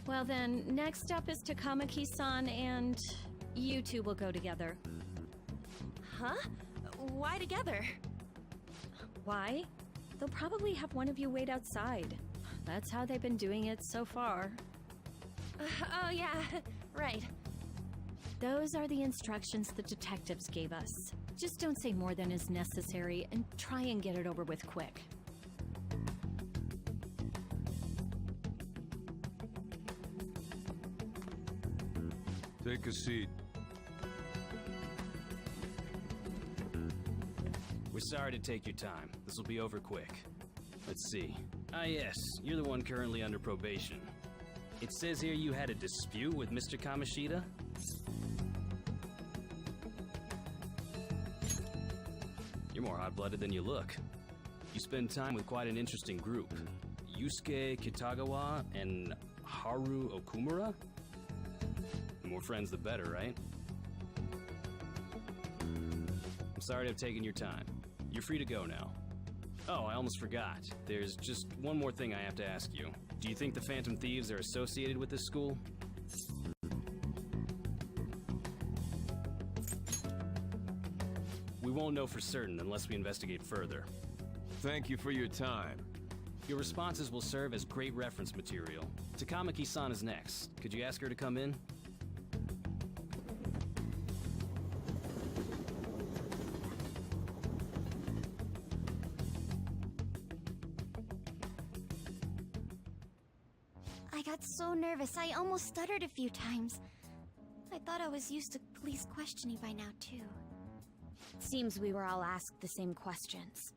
Well then, next up is Takamaki-san, and you two will go together. Huh? Why together? Why? They'll probably have one of you wait outside. That's how they've been doing it so far. Oh yeah, right. Those are the instructions the detectives gave us. Just don't say more than is necessary, and try and get it over with quick. Take a seat. We're sorry to take your time. This will be over quick. Let's see. Ah yes, you're the one currently under probation. It says here you had a dispute with Mr. Kamoshida? You're more hot-blooded than you look. You spend time with quite an interesting group. Yusuke Kitagawa and Haru Okumura? The more friends, the better, right? I'm sorry to have taken your time. You're free to go now. Oh, I almost forgot. There's just one more thing I have to ask you. Do you think the Phantom Thieves are associated with this school? We won't know for certain unless we investigate further. Thank you for your time. Your responses will serve as great reference material. Takamaki-san is next. Could you ask her to come in? I got so nervous, I almost stuttered a few times. I thought I was used to police questioning by now, too. Seems we were all asked the same questions.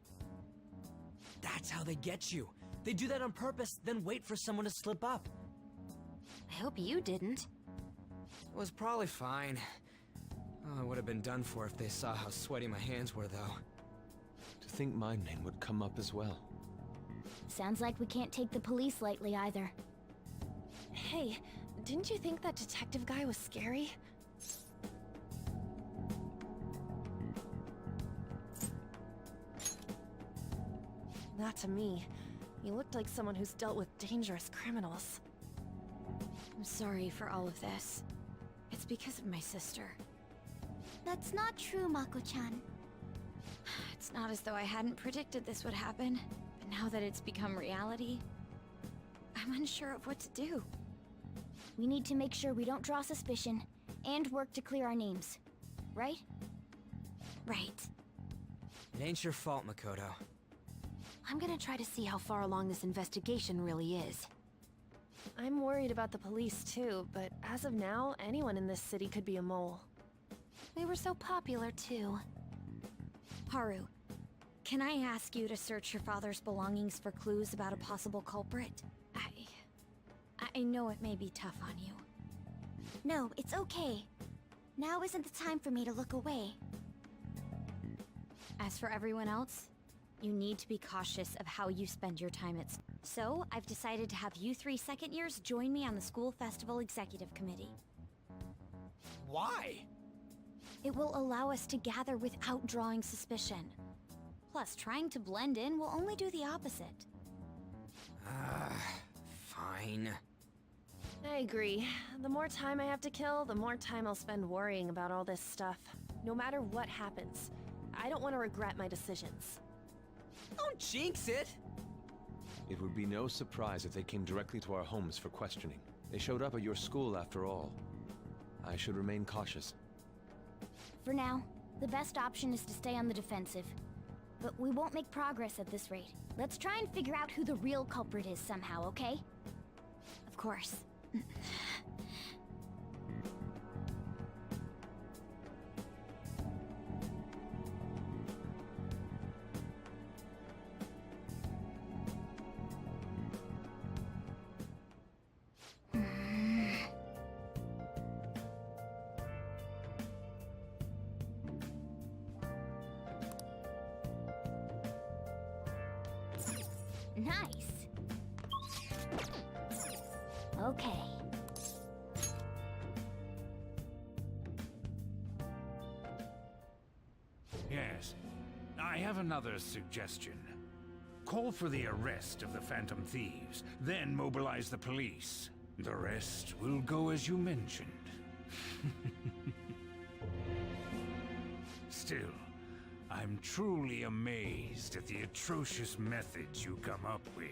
That's how they get you. They do that on purpose, then wait for someone to slip up. I hope you didn't. It was probably fine. Oh, I would have been done for if they saw how sweaty my hands were, though. To think my name would come up as well. Sounds like we can't take the police lightly either. Hey, didn't you think that detective guy was scary? Not to me. He looked like someone who's dealt with dangerous criminals. I'm sorry for all of this. It's because of my sister. That's not true, Mako-chan. It's not as though I hadn't predicted this would happen, but now that it's become reality, I'm unsure of what to do. We need to make sure we don't draw suspicion, and work to clear our names. Right? Right. It ain't your fault, Makoto. I'm gonna try to see how far along this investigation really is. I'm worried about the police too, but as of now, anyone in this city could be a mole. We were so popular too. Haru, can I ask you to search your father's belongings for clues about a possible culprit? I know it may be tough on you. No, it's okay. Now isn't the time for me to look away. As for everyone else, you need to be cautious of how you spend your time at school. So, I've decided to have you 3 second years join me on the school festival executive committee. Why? It will allow us to gather without drawing suspicion. Plus, trying to blend in will only do the opposite. Fine. I agree. The more time I have to kill, the more time I'll spend worrying about all this stuff. No matter what happens, I don't want to regret my decisions. Don't jinx it! It would be no surprise if they came directly to our homes for questioning. They showed up at your school after all. I should remain cautious. For now, the best option is to stay on the defensive. But we won't make progress at this rate. Let's try and figure out who the real culprit is somehow, okay? Of course. Nice. Okay. Yes. I have another suggestion. Call for the arrest of the Phantom Thieves, then mobilize the police. The rest will go as you mentioned. Still, I'm truly amazed at the atrocious methods you come up with.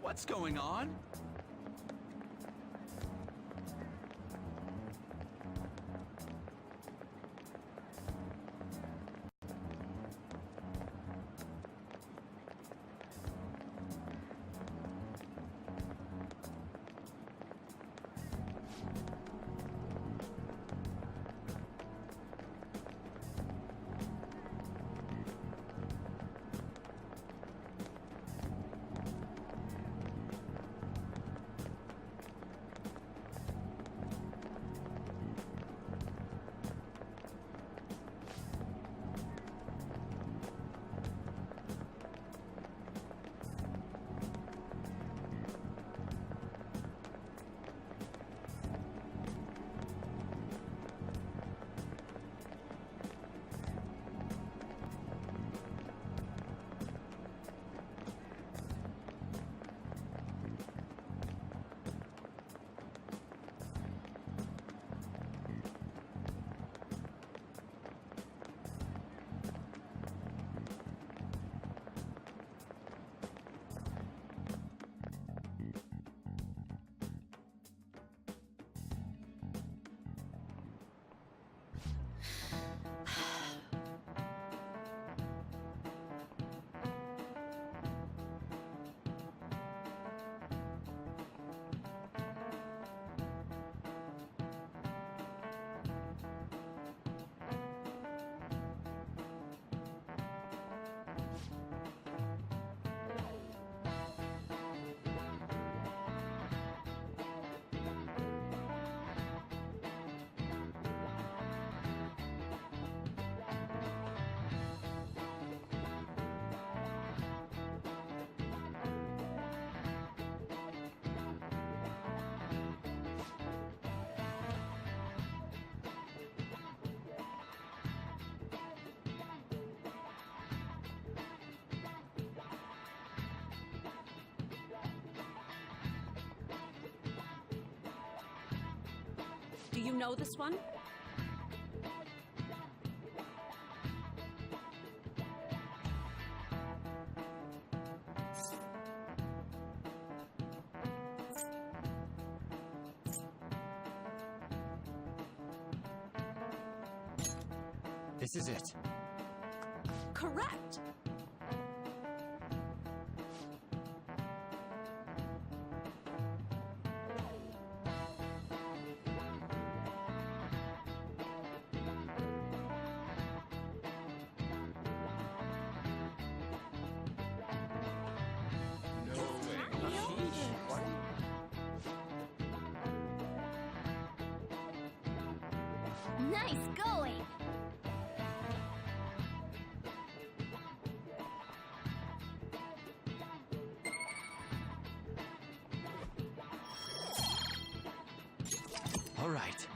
What's going on? Do you know this one? This is it. Correct! Nice going! All right.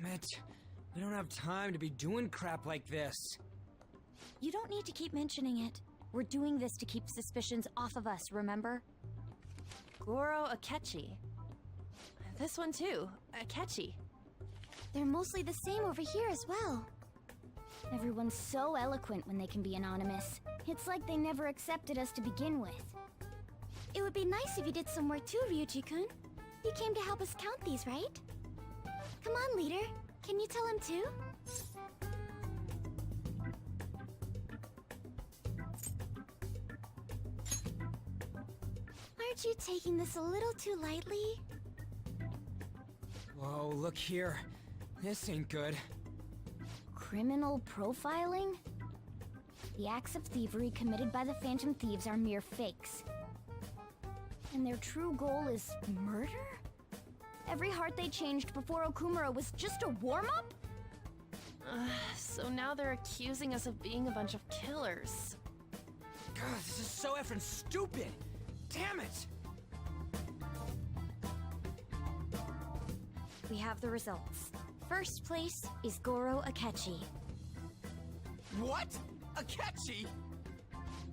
Damn it. We don't have time to be doing crap like this. You don't need to keep mentioning it. We're doing this to keep suspicions off of us, remember? Goro Akechi. This one too, Akechi. They're mostly the same over here as well. Everyone's so eloquent when they can be anonymous. It's like they never accepted us to begin with. It would be nice if you did some work too, Ryuji-kun. You came to help us count these, right? Come on, leader. Can you tell him too? Aren't you taking this a little too lightly? Whoa, look here. This ain't good. Criminal profiling? The acts of thievery committed by the Phantom Thieves are mere fakes. And their true goal is murder? Every heart they changed before Okumura was just a warm-up? So now they're accusing us of being a bunch of killers. God, this is so effing stupid! Damn it! We have the results. First place is Goro Akechi. What? Akechi?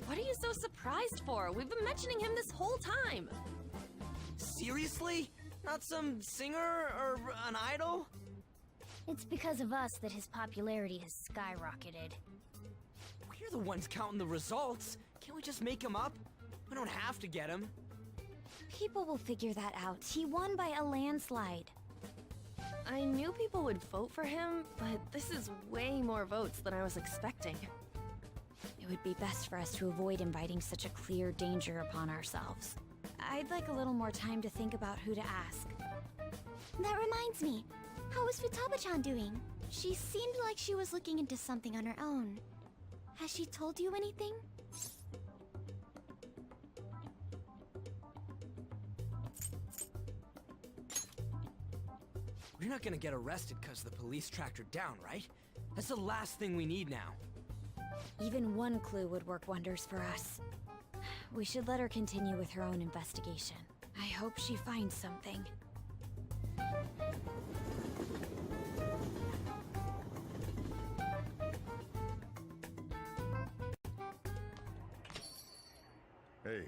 What are you so surprised for? We've been mentioning him this whole time. Seriously? Not some singer or an idol? It's because of us that his popularity has skyrocketed. We're the ones counting the results. Can't we just make him up? We don't have to get him. People will figure that out. He won by a landslide. I knew people would vote for him, but this is way more votes than I was expecting. It would be best for us to avoid inviting such a clear danger upon ourselves. I'd like a little more time to think about who to ask. That reminds me. How is Futaba-chan doing? She seemed like she was looking into something on her own. Has she told you anything? We're not gonna get arrested because the police tracked her down, right? That's the last thing we need now. Even one clue would work wonders for us. We should let her continue with her own investigation. I hope she finds something. Hey.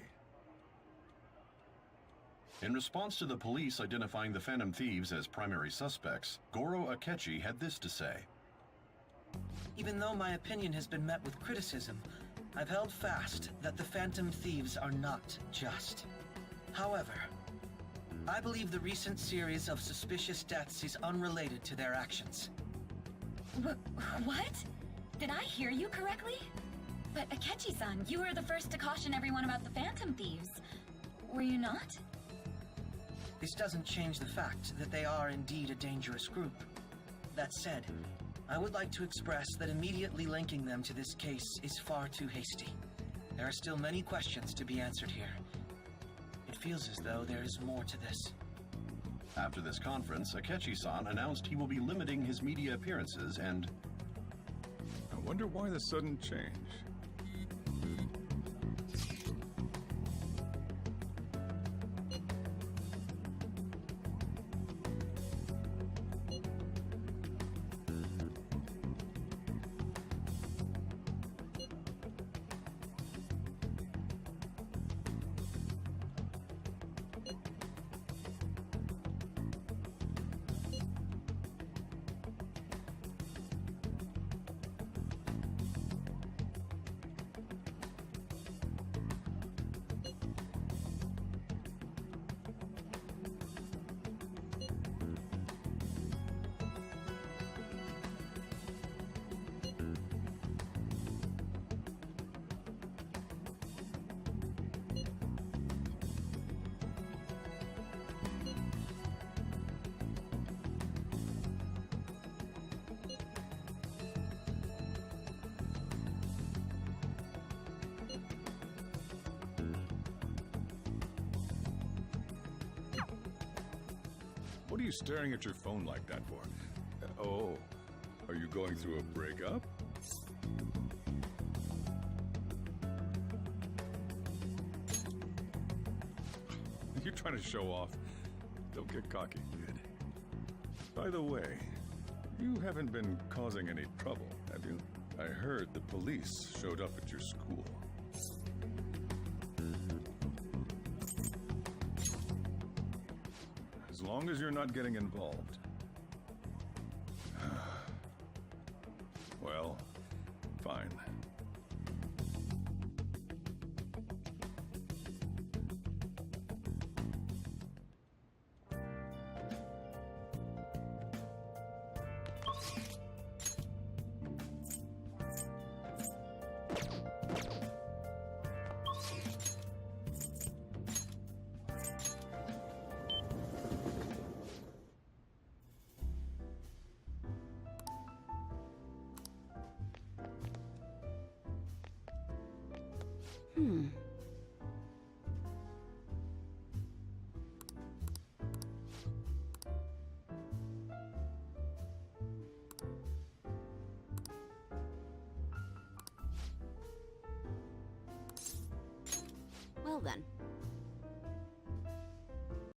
In response to the police identifying the Phantom Thieves as primary suspects, Goro Akechi had this to say. Even though my opinion has been met with criticism, I've held fast that the Phantom Thieves are not just. However, I believe the recent series of suspicious deaths is unrelated to their actions. What? Did I hear you correctly? But Akechi-san, you were the first to caution everyone about the Phantom Thieves. Were you not? This doesn't change the fact that they are indeed a dangerous group. That said, I would like to express that immediately linking them to this case is far too hasty. There are still many questions to be answered here. It feels as though there is more to this. After this conference, Akechi-san announced he will be limiting his media appearances and... I wonder why the sudden change. What are you staring at your phone like that for? Oh, are you going through a breakup? You're trying to show off. Don't get cocky, kid. By the way, You haven't been causing any trouble, have you? I heard the police showed up at your school. As long as you're not getting involved. Well, fine. Well then,